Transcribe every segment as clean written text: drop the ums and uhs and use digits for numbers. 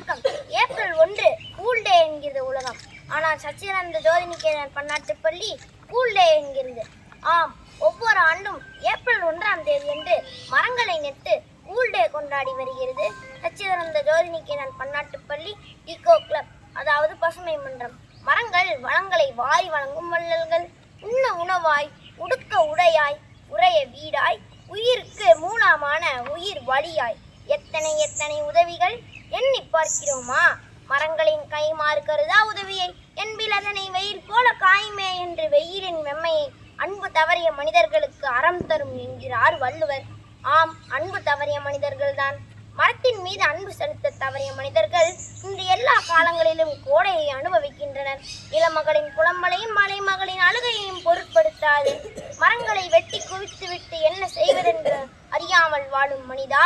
வணக்கம். April 1 cool டே என்கிறது உலகம். ஆனால் சச்சிதானந்த ஜோதிநிகேதன் பன்னாட்டு பள்ளி கூல் டே என்கிறது. ஆம், ஒவ்வொரு ஆண்டும் ஏப்ரல் 1ஆம் தேதியன்று மரங்களை நட்டு கூல் டே கொண்டாடி வருகிறது சச்சிதானந்த ஜோதிநிகேதன் பன்னாட்டு பள்ளி ஈகோ கிளப், அதாவது பசுமை மன்றம். மரங்கள் வளங்களை வாரி வழங்கும் வள்ளல்கள். உண்ண உணவாய், உடுக்க உடையாய், உறைய வீடாய், உயிருக்கு மூலமான உயிர் வழியாய் எத்தனை எத்தனை உதவிகள் எண்ணி பார்க்கிறோமா? மரங்களின் கைமாறு கருதா உதவியை என்பில் அதனை வெயில் போல காயுமே என்று வெயிலின் வெம்மையை அன்பு தவறிய மனிதர்களுக்கு அறம் தரும் என்கிறார் வள்ளுவர். ஆம், அன்பு தவறிய மனிதர்கள்தான். மரத்தின் மீது அன்பு செலுத்த தவறிய மனிதர்கள் இன்று எல்லா காலங்களிலும் கோடையை அனுபவிக்கின்றனர். இளமகளின் புலம்பலையும் மலைமகளின் அழுகையையும் பொருட்படுத்தாது மரங்களை வெட்டி குவித்து விட்டு என்ன செய்வதென்று அறியாமல் வாழும் மனிதா,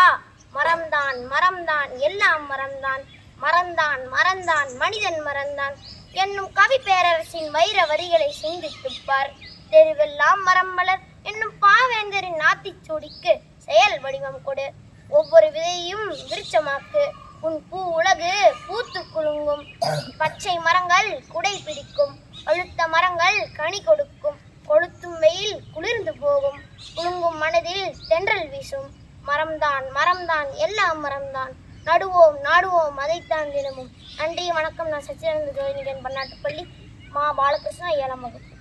மரம்தான் மரம்தான் எல்லாம் மரம்தான், மறந்தான் மறந்தான் மனிதன் மறந்தான் என்னும் கவி பேரரசின் வைர வரிகளை சிந்தித்துப்பார். தெருவெல்லாம் மரம் வளர் என்னும் பாவேந்தரின் நாத்திச்சூடிக்கு செயல் வடிவம் கொடு. ஒவ்வொரு விதையும் விருட்சமாக்கு. உன் பூ உலகு பூத்து குலுங்கும். பச்சை மரங்கள் குடை பிடிக்கும். பழுத்த மரங்கள் கனி கொடுக்கும். கொளுத்தும் வெயில் குளிர்ந்து போகும். குலுங்கும் மனதில் தென்றல் வீசும். மரம்தான் மரம்தான் எல்லாம் மரம்தான். நடுவோம் நாடுவோம் அதைத்தான் தினமும். நன்றி, வணக்கம். நான் சச்சிதானந்த ஜோதிநிகேதன் பன்னாட்டு பள்ளி மா பாலகிருஷ்ணா 7ஆம் வகுப்பு.